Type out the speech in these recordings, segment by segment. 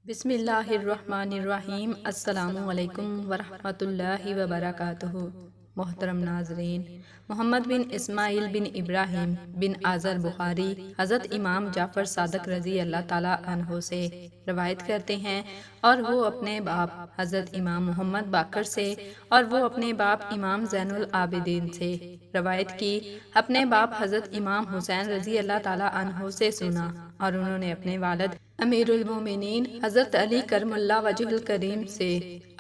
بسم اللہ الرحمن الرحیم۔ السلام علیکم ورحمۃ اللہ وبرکاتہ۔ محترم ناظرین، محمد بن اسماعیل بن ابراہیم بن آذر بخاری حضرت امام جعفر صادق رضی اللہ تعالیٰ عنہ سے روایت کرتے ہیں، اور وہ اپنے باپ حضرت امام محمد باقر سے اور وہ اپنے باپ امام زین العابدین سے روایت کی، اپنے باپ حضرت امام حسین رضی اللہ تعالیٰ عنہ سے سنا، اور انہوں نے اپنے والد امیر المومنین حضرت علی کرم اللہ وجہ الکریم سے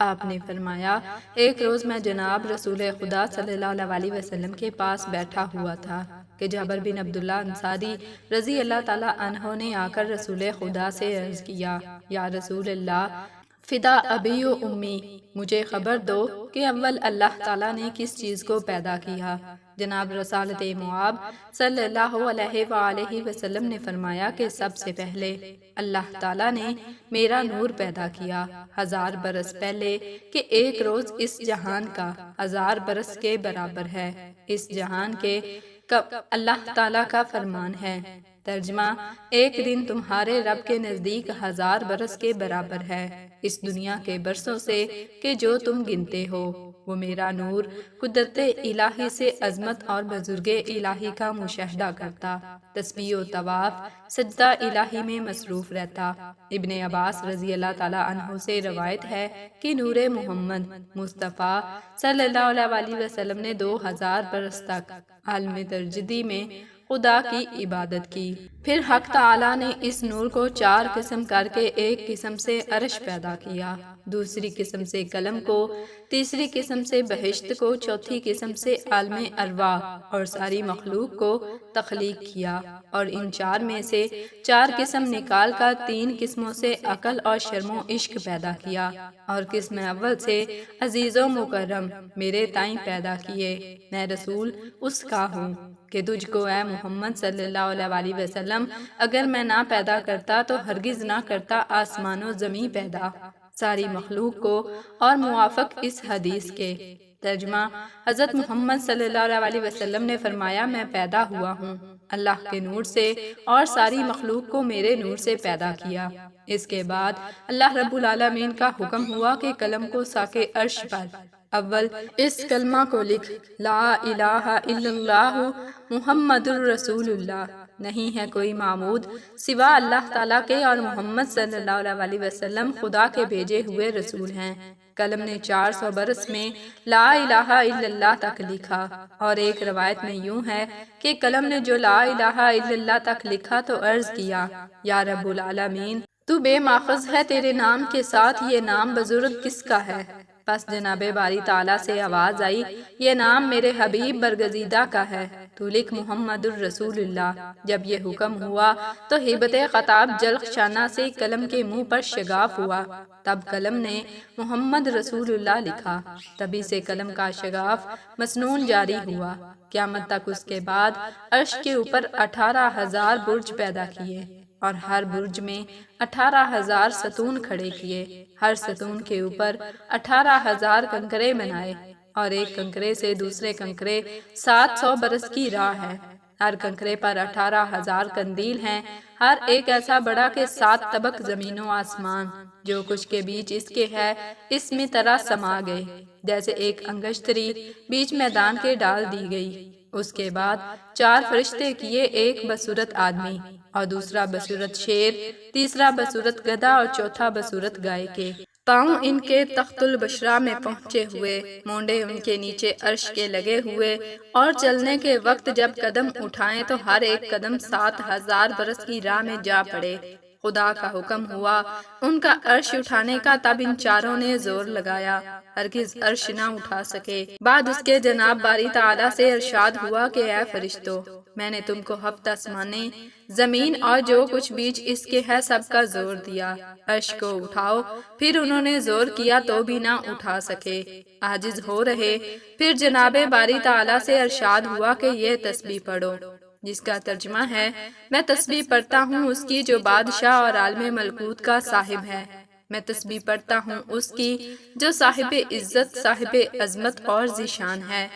آپ نے فرمایا، ایک روز میں جناب رسول خدا صلی اللہ علیہ وسلم کے پاس بیٹھا ہوا تھا کہ جابر بن عبداللہ انصاری رضی اللہ تعالیٰ عنہ نے آ کر رسول خدا سے عرض کیا، یا رسول اللہ، فدا ابی و امی، مجھے خبر دو کہ اول اللہ تعالیٰ نے کس چیز کو پیدا کیا؟ جناب رسالت معاب صلی اللہ علیہ وآلہ وسلم نے فرمایا کہ سب سے پہلے اللہ تعالیٰ نے میرا نور پیدا کیا 1000 برس پہلے، کہ ایک روز اس جہان کا 1000 برس کے برابر ہے۔ اس جہان کے اللہ تعالیٰ کا فرمان ہے، ترجمہ، ایک دن تمہارے رب کے نزدیک 1000 برس کے برابر ہے، اس دنیا کے برسوں سے کہ جو تم گنتے ہو۔ وہ میرا نور قدرت الہی سے عظمت اور بزرگ الہی کا مشاہدہ کرتا، تسبیح و طواف سجدہ الہی میں مصروف رہتا۔ ابن عباس رضی اللہ تعالیٰ عنہ سے روایت ہے کہ نور محمد مصطفیٰ صلی اللہ علیہ وسلم نے 2000 برس تک عالم ترجدی میں خدا کی عبادت کی۔ پھر حق تعالیٰ نے اس نور کو 4 قسم کر کے ایک قسم سے عرش پیدا کیا، دوسری قسم سے قلم کو، تیسری قسم سے بہشت کو، چوتھی قسم سے عالم ارواح اور ساری مخلوق کو تخلیق کیا، اور ان 4 میں سے 4 قسم نکال کر 3 قسموں سے عقل اور شرم و عشق پیدا کیا، اور قسم اول سے عزیز و مکرم میرے تائیں پیدا کیے۔ میں رسول اس کا ہوں کہ تجھ کو اے محمد صلی اللہ علیہ وسلم اگر میں نہ پیدا کرتا تو ہرگز نہ کرتا آسمان و زمین پیدا، ساری مخلوق کو، اور موافق اس حدیث کے۔ ترجمہ، حضرت محمد صلی اللہ علیہ وسلم نے فرمایا، میں پیدا ہوا ہوں اللہ کے نور سے، اور ساری مخلوق کو میرے نور سے پیدا کیا۔ اس کے بعد اللہ رب العالمین کا حکم ہوا کہ قلم کو ساق عرش پر اول اس کلمہ کو لکھ، لا الہ الا اللہ محمد الرسول اللہ، نہیں ہے کوئی معبود سوا اللہ تعالیٰ کے، اور محمد صلی اللہ علیہ وسلم خدا کے بھیجے ہوئے رسول ہیں۔ قلم نے 400 برس میں لا الہ الا اللہ تک لکھا، اور ایک روایت میں یوں ہے کہ قلم نے جو لا الہ الا اللہ تک لکھا تو عرض کیا، یا رب العالمین، تو بے ماخذ ہے، تیرے نام کے ساتھ یہ نام بزرگ کس کا ہے؟ پس جناب باری تعالیٰ سے آواز آئی، یہ نام میرے حبیب برگزیدہ کا ہے، تو لکھ محمد الرسول اللہ۔ جب یہ حکم ہوا تو ہیبت خطاب جلخ شانہ سے قلم کے منہ پر شگاف ہوا، تب قلم نے محمد رسول اللہ لکھا، تبھی سے قلم کا شگاف مسنون جاری ہوا، قیامت تک اس کے بعد عرش کے اوپر 18,000 برج پیدا کیے، اور ہر برج میں 18,000 ستون کھڑے کیے، ہر ستون کے اوپر 18,000 کنکرے بنائے، اور ایک کنکرے سے دوسرے کنکرے 700 برس کی راہ ہے، ہر کنکرے پر 18,000 قندیل ہیں، ہر ایک ایسا بڑا کہ 7 طبق زمین و آسمان جو کچھ کے بیچ اس کے ہے اس میں طرح سما گئے، جیسے ایک انگشتری بیچ میدان کے ڈال دی گئی۔ اس کے بعد 4 فرشتے کیے، ایک بصورت آدمی، اور دوسرا بصورت شیر، تیسرا بصورت گدھا، اور چوتھا بصورت گائے کے۔ پاؤں ان کے تخت البشرا میں پہنچے ہوئے، مونڈے ان کے نیچے عرش کے لگے ہوئے، اور چلنے کے وقت جب قدم اٹھائیں تو ہر ایک قدم 7,000 برس کی راہ میں جا پڑے۔ خدا کا حکم ہوا ان کا عرش اٹھانے کا، تب ان چاروں نے زور لگایا، ہرگز عرش نہ اٹھا سکے۔ بعد اس کے جناب باری تعالیٰ سے ارشاد ہوا کہ اے فرشتو، میں نے تم کو 7 آسمانیں، زمین اور جو کچھ بیچ اس کے ہے سب کا زور دیا، عرش کو اٹھاؤ۔ پھر انہوں نے زور کیا تو بھی نہ اٹھا سکے، عاجز ہو رہے۔ پھر جناب باری تعالیٰ سے ارشاد ہوا کہ یہ تسبیح پڑھو، جس کا ترجمہ ہے، میں تسبیح پڑھتا ہوں اس کی جو بادشاہ اور عالم ملکوت کا صاحب ہے، میں تسبیح پڑھتا ہوں اس کی جو صاحب عزت، صاحب عظمت اور ذیشان ہے،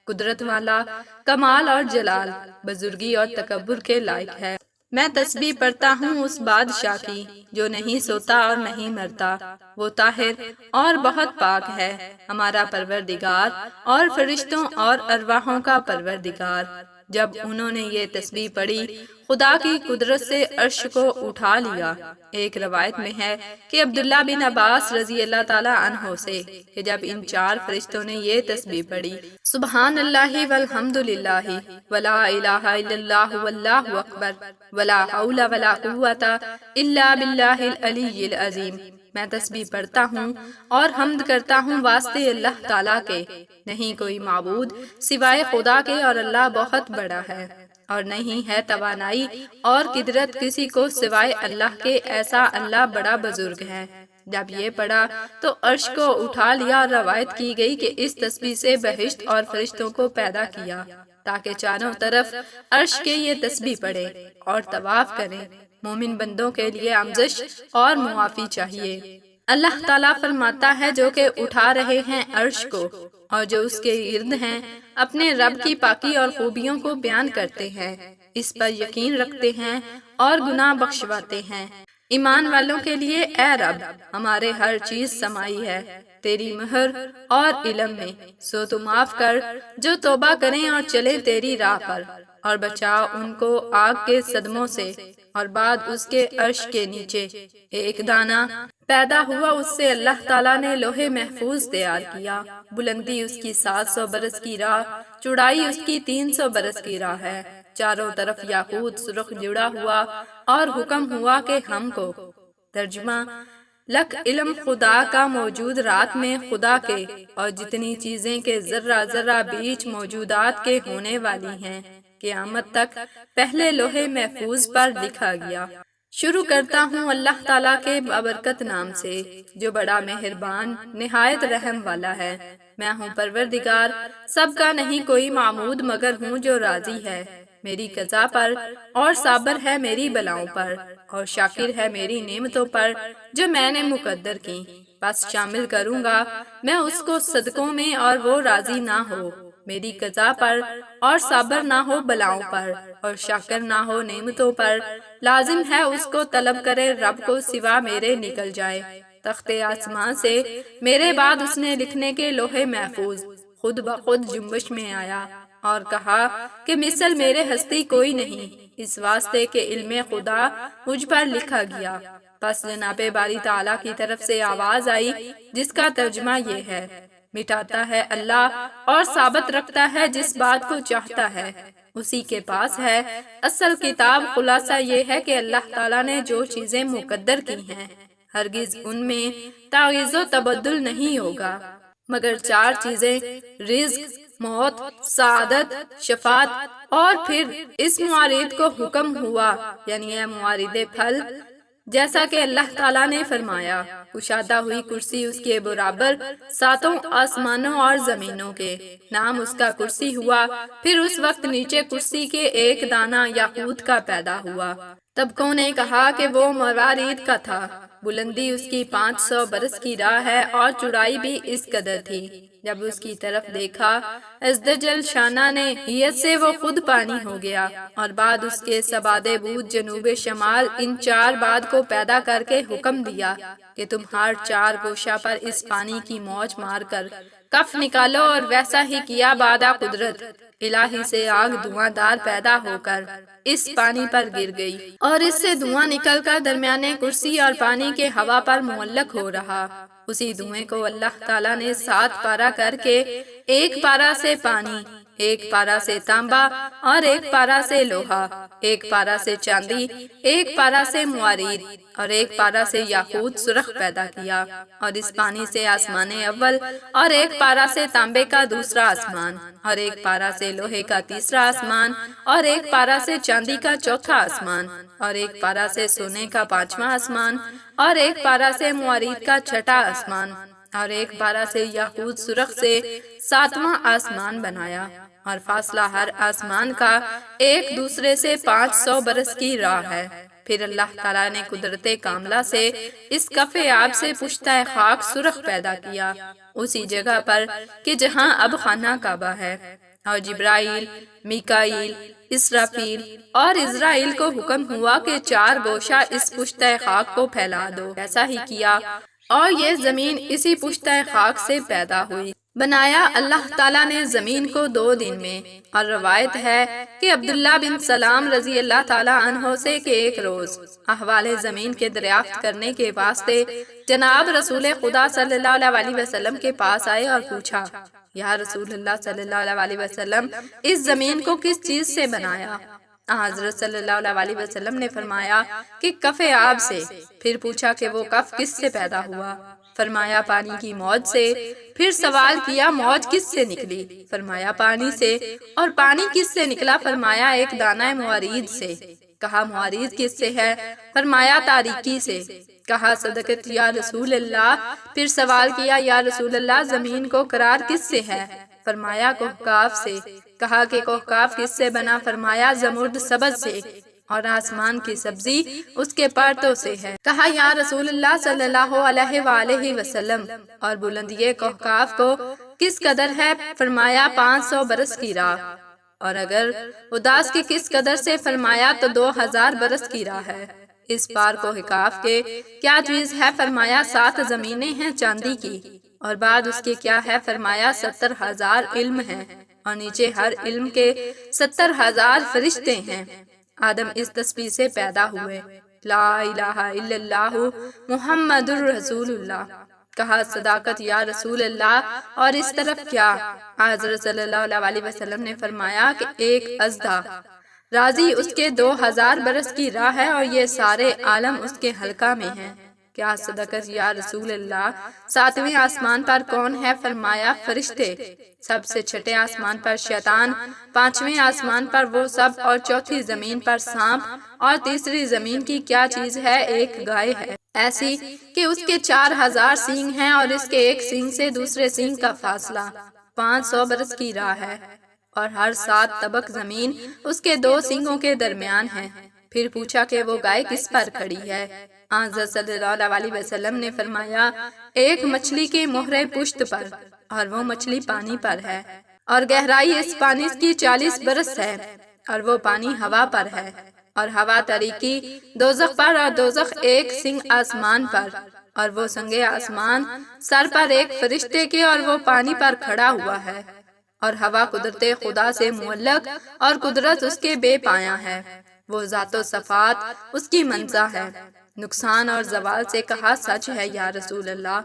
قدرت والا، کمال اور جلال، بزرگی اور تکبر کے لائق ہے۔ میں تسبیح پڑھتا ہوں اس بادشاہ کی جو نہیں سوتا اور نہیں مرتا، وہ طاہر اور بہت پاک ہے، ہمارا پروردگار اور فرشتوں اور ارواحوں کا پروردگار۔ جب انہوں نے یہ تسبیح پڑھی، خدا کی قدرت سے عرش کو اٹھا لیا۔ ایک روایت میں ہے کہ عبداللہ بن عباس رضی اللہ تعالیٰ عنہ سے کہ جب ان چار فرشتوں نے یہ تسبیح پڑھی، سبحان اللہ والحمد للہ ولا الہ الا اللہ واللہ اکبر ولا حول ولا قوت الا باللہ العلی العظیم، میں تسبیح پڑھتا ہوں اور حمد کرتا ہوں واسطے اللہ تعالیٰ کے، نہیں کوئی معبود سوائے خدا کے اور اللہ بہت بڑا ہے، اور نہیں ہے توانائی اور قدرت کسی کو سوائے اللہ کے، ایسا اللہ بڑا بزرگ ہے۔ جب یہ پڑھا تو عرش کو اٹھا لیا، اور روایت کی گئی کہ اس تسبیح سے بہشت اور فرشتوں کو پیدا کیا تاکہ چاروں طرف عرش کے یہ تسبیح پڑھے اور طواف کریں۔ مومن بندوں کے لیے آموزش اور معافی چاہیے۔ اللہ تعالیٰ فرماتا ہے جو کہ اٹھا رہے ہیں عرش کو اور جو اس کے ارد ہیں، اپنے رب کی پاکی اور خوبیوں کو بیان کرتے ہیں، اس پر یقین رکھتے ہیں اور گناہ بخشواتے ہیں۔ ایمان والوں کے لیے اے رب، ہمارے ہر چیز سمائی ہے تیری مہر اور علم میں، سو تو معاف کر جو توبہ کریں اور چلیں تیری راہ پر، اور بچاؤ ان کو آگ کے صدموں سے، اور بعد اس کے عرش کے نیچے ایک دانہ پیدا ہوا، اس سے اللہ تعالیٰ نے لوح محفوظ تیار کیا، بلندی اس کی 700 برس کی راہ، چوڑائی اس کی 300 برس کی راہ ہے، چاروں طرف یاقوت سرخ جڑا ہوا، اور حکم ہوا کہ ہم کو۔ ترجمہ: لک علم خدا کا موجود رات میں خدا کے اور جتنی چیزیں کے ذرہ ذرہ بیچ موجودات کے ہونے والی ہیں، قیامت تک پہلے لوح محفوظ پر لکھا گیا۔ شروع کرتا ہوں اللہ تعالیٰ کے بابرکت نام سے جو بڑا مہربان نہایت رحم والا ہے۔ میں ہوں پروردگار سب کا، نہیں کوئی معبود مگر ہوں جو راضی ہے میری قضا پر، اور صابر ہے میری بلاؤں پر، اور شاکر ہے میری نعمتوں پر جو میں نے مقدر کی۔ بس شامل کروں گا میں اس کو صدقوں میں، اور وہ راضی نہ ہو میری قضا پر، اور صابر نہ ہو بلاؤں پر، اور شاکر نہ ہو نعمتوں پر۔ لازم ہے اس کو طلب کرے رب کو سوا میرے نکل جائے۔ تخت آسمان سے میرے بعد اس نے لکھنے کے لوح محفوظ خود بخود جنبش میں آیا، اور کہا کہ مثل میرے ہستی کوئی نہیں، اس واسطے کہ علم خدا مجھ پر لکھا گیا۔ پس جناب باری تعالیٰ کی طرف سے آواز آئی جس کا ترجمہ یہ ہے: مٹاتا ہے اللہ اور ثابت رکھتا ہے جس بات کو چاہتا ہے، اسی کے پاس ہے اصل کتاب۔ خلاصہ یہ ہے کہ اللہ تعالیٰ نے جو چیزیں مقدر کی ہیں ہرگز ان میں تغییر و تبدل نہیں ہوگا، مگر چار چیزیں: رزق، موت، سعادت، شفاعت۔ اور پھر اس معارض کو حکم ہوا، یعنی اے معارض پھل، جیسا کہ اللہ تعالیٰ نے فرمایا، کشادہ ہوئی کرسی اس کے برابر ساتوں آسمانوں اور زمینوں کے، نام اس کا کرسی ہوا۔ پھر اس وقت نیچے کرسی کے ایک دانہ یاقوت کا پیدا ہوا۔ طبقوں نے کہا کہ وہ موارید کا تھا۔ بلندی اس کی 500 برس کی راہ ہے، اور چوڑائی بھی اس قدر تھی۔ جب اس کی طرف دیکھا ازدجل شانہ نے ہیت سے وہ خود پانی ہو گیا، اور بعد اس کے سباد بود جنوب شمال ان چار باد کو پیدا کر کے حکم دیا کہ تم ہر چار گوشہ پر اس پانی کی موج مار کر کف نکالو، اور ویسا ہی کیا۔ بعد قدرت الہی سے آگ دھواں دار پیدا ہو کر اس پانی پر گر گئی، اور اس سے دھواں نکل کر درمیانے کرسی اور پانی کے ہوا پر معلق ہو رہا۔ اسی دھوئیں کو اللہ تعالیٰ نے 7 پارہ کر کے، ایک پارہ سے پانی، ایک پارہ سے تانبا، اور ایک پارہ سے لوہا، ایک پارہ سے چاندی، ایک پارہ سے موارید، اور ایک پارہ سے یاقوت سرخ پیدا کیا، اور اس پانی سے آسمان اول، اور ایک پارہ سے تانبے کا دوسرا آسمان، اور ایک پارہ سے لوہے کا تیسرا آسمان، اور ایک پارہ سے چاندی کا چوتھا آسمان، اور ایک پارہ سے سونے کا 5واں آسمان، اور ایک پارہ سے موارید کا 6واں آسمان، اور ایک پارہ سے یاقوت سرخ سے 7واں آسمان بنایا، اور فاصلہ ہر آسمان کا ایک دوسرے سے 500 برس کی راہ ہے۔ پھر اللہ تعالیٰ نے قدرت کاملہ سے اس کف آب سے پشتہ خاک سرخ پیدا کیا، اسی جگہ پر کہ جہاں اب خانہ کعبہ ہے، اور جبرائیل، میکائیل، اسرافیل اور اسرائیل کو حکم ہوا کہ 4 گوشہ اس پشتہ خاک کو پھیلا دو۔ ایسا ہی کیا اور یہ زمین اسی پشتہ خاک سے پیدا ہوئی۔ بنایا اللہ تعالیٰ نے زمین کو 2 دن میں، اور روایت ہے کہ عبداللہ بن سلام رضی اللہ تعالیٰ عنہ سے کہ ایک روز احوال زمین کے دریافت کرنے کے واسطے جناب رسول خدا صلی اللہ علیہ وسلم کے پاس آئے اور پوچھا، یا رسول اللہ صلی اللہ علیہ وسلم، اس زمین کو کس چیز سے بنایا؟ حضرت صلی اللہ علیہ وسلم نے فرمایا کہ کف آب سے۔ پھر پوچھا کہ وہ کف کس سے پیدا ہوا؟ فرمایا پانی کی موج سے۔ پھر سوال کیا موج کس سے نکلی؟ فرمایا پانی سے۔ اور پانی کس سے نکلا؟ فرمایا ایک دانہ موارید سے۔ کہا موارید کس سے ہے؟ فرمایا تاریکی سے۔ کہا صدقت یا رسول اللہ۔ پھر سوال کیا یا رسول اللہ زمین کو قرار کس سے ہے؟ فرمایا کوہکاف سے۔ کہا کہ کوہکاف کس سے بنا؟ فرمایا زمرد سبز سے، اور آسمان کی سبزی اس کے پرتوں سے ہے۔ کہا یا رسول اللہ صلی اللہ علیہ وآلہ وسلم، اور بلندی کوہکاف کو کس قدر ہے؟ فرمایا 500 برس کی راہ، اور اگر اداس کی کس قدر سے؟ فرمایا تو 2000 برس کی راہ ہے۔ اس پار کوہکاف کے کیا چیز ہے؟ فرمایا 7 زمینیں ہیں چاندی کی، اور بعد اس کے کیا ہے؟ فرمایا 70,000 علم ہیں، اور نیچے ہر علم کے 70,000 فرشتے ہیں۔ آدم اس تسبیح سے پیدا ہوئے، لا الہ الا اللہ محمد الرسول اللہ۔ کہا صداقت یا رسول اللہ، اور اس طرف کیا؟ حضرت صلی اللہ علیہ وسلم نے فرمایا کہ ایک اژدھا راضی اس کے 2000 برس کی راہ ہے، اور یہ سارے عالم اس کے حلقہ میں ہیں۔ کیا صدقت یا رسول اللہ؟ 7ویں آسمان پر کون ہے؟ فرمایا فرشتے، سب سے چھٹے آسمان پر شیطان، 5ویں آسمان پر وہ سب، اور 4تھی زمین پر سانپ، اور تیسری زمین کی کیا چیز ہے؟ ایک گائے ہے، ایسی کہ اس کے 4000 سینگ ہیں، اور اس کے ایک سینگ سے دوسرے سینگ کا فاصلہ 500 برس کی راہ ہے، اور ہر 7 طبق زمین اس کے 2 سینگوں کے درمیان ہے۔ پھر پوچھا کہ وہ گائے کس پر کھڑی ہے؟ حضرت صلی اللہ علیہ وسلم نے فرمایا ایک مچھلی کے مہرے پشت پر، اور وہ مچھلی پانی پر ہے، اور گہرائی اس پانی کی 40 برس ہے، اور وہ پانی ہوا پر ہے، اور ہوا طریقی دوزخ پر، اور دوزخ ایک سنگ آسمان پر، اور وہ سنگ آسمان سر پر ایک فرشتے کے، اور وہ پانی پر کھڑا ہوا ہے، اور ہوا قدرت خدا سے معلق، اور قدرت اس کے بے پایاں ہے، وہ ذات و صفات اس کی منزہ ہے، نقصان اور زوال سے۔ کہا سچ ہے یا رسول اللہ۔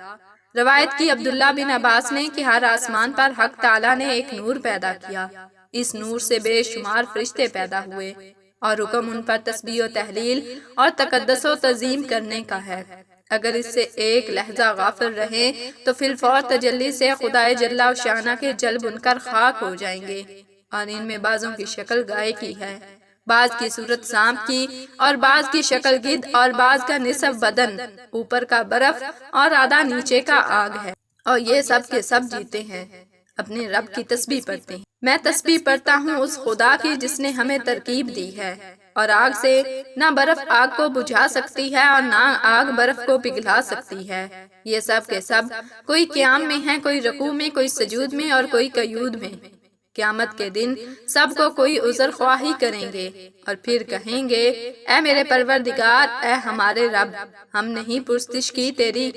روایت کی عبداللہ بن عباس نے کہ ہر آسمان پر حق تعالیٰ نے ایک نور پیدا کیا، اس نور سے بے شمار فرشتے پیدا ہوئے، اور حکم ان پر تسبیح و تحلیل اور تقدس و تعظیم کرنے کا ہے۔ اگر اس سے ایک لحظہ غافل رہیں تو فی الفور تجلی سے خدائے جل شانہ کے جل بن کر خاک ہو جائیں گے، اور ان میں بعضوں کی شکل گائے کی ہے، بعض کی صورت سانپ کی، اور بعض کی شکل گدھ، اور بعض کا نصف بدن اوپر کا برف اور آدھا نیچے کا آگ ہے، اور یہ سب کے سب جیتے ہیں، اپنے رب کی تسبیح پڑھتے ہیں۔ میں تسبیح پڑھتا ہوں اس خدا کی جس نے ہمیں ترکیب دی ہے، اور آگ سے نہ برف آگ کو بجھا سکتی ہے، اور نہ آگ برف کو پگھلا سکتی ہے۔ یہ سب کے سب کوئی قیام میں ہے، کوئی رکوع میں، کوئی سجود میں، اور کوئی قعود میں۔ قیامت کے دن سب کو کوئی عذر خواہی کریں گے، اور پھر کہیں گے اے میرے پروردگار، اے ہمارے رب، ہم نہیں پرستش کی تیری،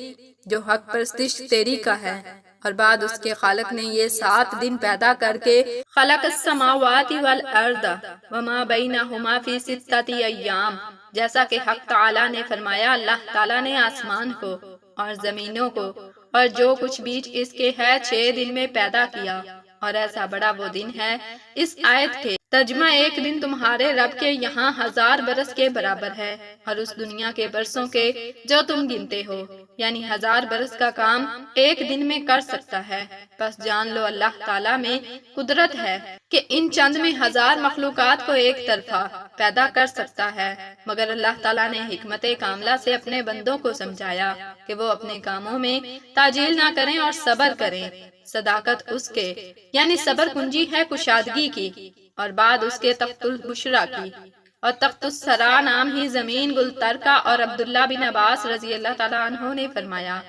جو حق پرستش تیری کا ہے۔ اور بعد اس کے خالق نے یہ 7 دن پیدا کر کے خلق السماوات والارض وما بینہما فی 6 ایام، جیسا کہ حق تعالیٰ نے فرمایا، اللہ تعالیٰ نے آسمان کو اور زمینوں کو اور جو کچھ بیچ اس کے ہے 6 دن میں پیدا کیا، اور ایسا بڑا وہ دن ہے۔ اس آیت کے ترجمہ ایک دن تمہارے رب کے یہاں 1000 برس کے برابر ہے، اور اس دنیا کے برسوں کے جو تم گنتے ہو، یعنی 1000 برس کا کام ایک دن میں کر سکتا ہے۔ بس جان لو اللہ تعالیٰ میں قدرت ہے کہ ان چند میں 1000 مخلوقات کو ایک طرفہ پیدا کر سکتا ہے، مگر اللہ تعالیٰ نے حکمت کاملہ سے اپنے بندوں کو سمجھایا کہ وہ اپنے کاموں میں تعجیل نہ کریں اور صبر کریں۔ صداقت اس کے یعنی صبر کنجی ہے کشادگی کی، اور بعد اس کے تخت البشرا کی، اور تخت السرا نام ہی زمین گلتر کا۔ اور عبداللہ بن عباس رضی اللہ تعالیٰ عنہ نے فرمایا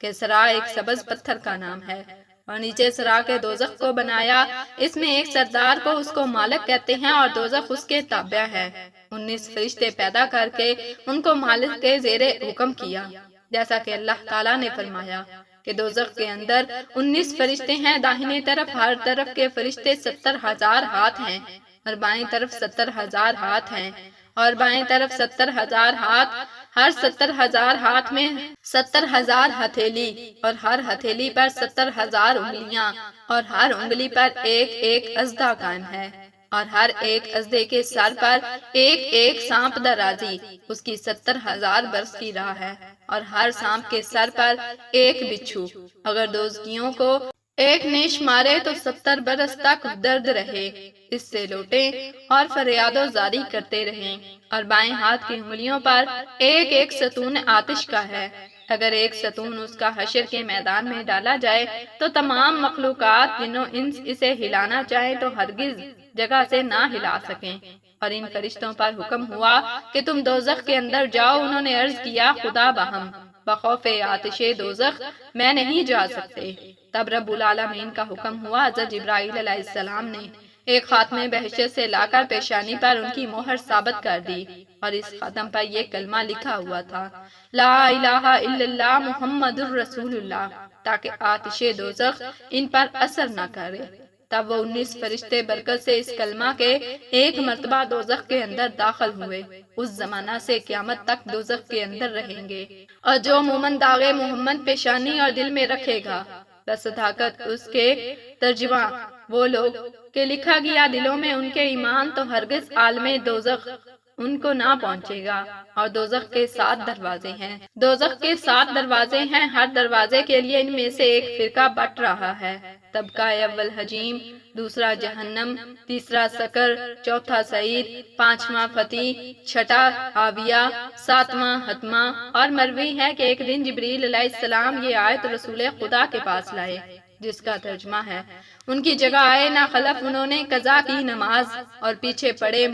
کہ سرا ایک سبز پتھر کا نام ہے، اور نیچے سراغ دوزخ کو بنایا، اس میں ایک سردار کو اس کو مالک کہتے ہیں اور دوزخ اس کے تابع ہے۔ 19 فرشتے پیدا کر کے ان کو مالک کے زیر حکم کیا، جیسا کہ اللہ تعالیٰ نے فرمایا کہ دوزخ کے اندر 19 فرشتے ہیں، داہنی طرف ہر طرف کے فرشتے 70,000 ہاتھ ہیں، اور بائیں طرف 70,000 ہاتھ ہیں، اور بائیں طرف 70,000 ہاتھ، ہر 70,000 ہاتھ میں 70,000 ہتھیلی، اور ہر ہتھیلی پر 70,000 انگلیاں، اور ہر انگلی پر ایک ایک اژدھا قائم ہے، اور ہر ایک اژدھے کے سر پر ایک ایک سانپ درازی، اس کی 70,000 برس کی راہ ہے، اور ہر سانپ کے سر پر ایک بچھو۔ اگر دوزخیوں کو ایک نیش مارے تو 70 برس تک درد رہے، اس سے لوٹیں اور فریاد و زاری کرتے رہیں، اور بائیں ہاتھ کی انگلیوں پر ایک ایک ستون آتش کا ہے۔ اگر ایک ستون اس کا حشر کے میدان میں ڈالا جائے تو تمام مخلوقات جن و انس اسے ہلانا چاہیں تو ہرگز جگہ سے نہ ہلا سکیں۔ اور ان فرشتوں پر حکم ہوا کہ تم دوزخ کے اندر جاؤ۔ انہوں نے عرض کیا خدا بہم بخوف آتش دوزخ میں نہیں جا سکتے۔ تب رب العالمین کا حکم ہوا، حضرت جبرائیل علیہ السلام نے ایک خاتمہ بہشت سے لا کر پیشانی پر ان کی مہر ثابت کر دی، اور اس خاتم پر یہ کلمہ لکھا ہوا تھا، لا الہ الا اللہ محمد الرسول اللہ، تاکہ آتش دوزخ ان پر اثر نہ کرے۔ تب وہ 19 فرشتے برکت سے اس کلمہ کے ایک مرتبہ دوزخ کے اندر داخل ہوئے۔ اس زمانہ سے قیامت تک دوزخ کے اندر رہیں گے، اور جو مومن داغ محمد پیشانی اور دل میں رکھے گا، صداقت اس کے ترجمہ وہ لوگ کہ لکھا گیا دلوں میں ان کے ایمان، تو ہرگز عالم دوزخ ان کو نہ پہنچے گا۔ اور دوزخ کے 7 دروازے ہیں، دوزخ کے 7 دروازے ہیں، ہر دروازے کے لیے ان میں سے ایک فرقہ بٹ رہا ہے۔ طبقہ اول حجیم، دوسرا جہنم، تیسرا سقر، چوتھا سعیر، پانچواں فتیح، چھٹا حاویہ، ساتواں حطمہ۔ اور مروی ہے کہ ایک دن جبریل علیہ السلام یہ آیت رسول خدا کے پاس لائے، جس کا ترجمہ ہے، ان کی جگہ آئے نہ خلف، انہوں نے قضا کی نماز اور پیچھے پڑے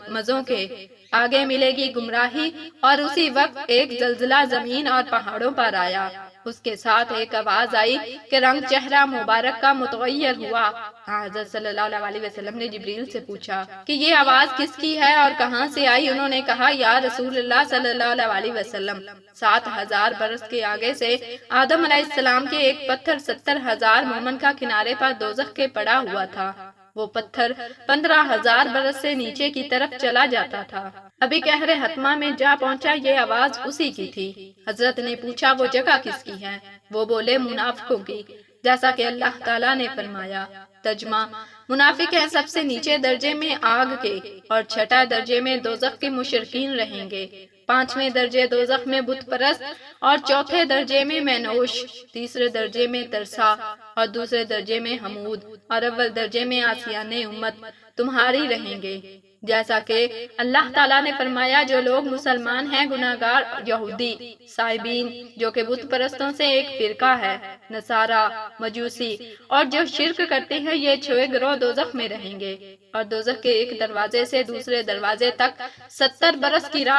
مزوں کے، آگے ملے گی گمراہی۔ اور اسی وقت ایک زلزلہ زمین اور پہاڑوں پر آیا، اس کے ساتھ ایک آواز آئی کہ رنگ چہرہ مبارک کا متغیر ہوا۔ حضرت صلی اللہ علیہ وسلم نے جبریل سے پوچھا کہ یہ آواز کس کی ہے اور کہاں سے آئی؟ انہوں نے کہا، یا رسول اللہ صلی اللہ علیہ وسلم، 7,000 برس کے آگے سے آدم علیہ السلام کے ایک پتھر 70,000 مومن کا کنارے پر دوزخ کے پڑا ہوا تھا، وہ پتھر 15,000 برس سے نیچے کی طرف چلا جاتا تھا، ابھی کہر حتمہ میں جا پہنچا، یہ آواز اسی کی تھی۔ حضرت نے پوچھا وہ جگہ کس کی ہے؟ وہ بولے منافقوں کی، جیسا کہ اللہ تعالیٰ نے فرمایا۔ ترجمہ، منافق ہیں سب سے نیچے درجے میں آگ کے، اور چھٹا درجے میں دوزخ کے مشرکین رہیں گے، 5ویں درجے دوزخ میں بت پرست، اور چوتھے درجے میں مینوش، تیسرے درجے میں ترسا، اور دوسرے درجے میں حمود، اور اول درجے میں آسیان امت تمہاری رہیں گے۔ جیسا کہ اللہ تعالیٰ نے فرمایا، جو لوگ مسلمان ہیں، گناہگار یہودی، سائبین جو کہ بت پرستوں سے ایک فرقہ ہے، نصارہ، مجوسی، اور جو شرک کرتے ہیں، یہ 6 گروہ دوزخ میں رہیں گے، اور دوزخ کے ایک دروازے سے دوسرے دروازے تک 70 برس کی راہ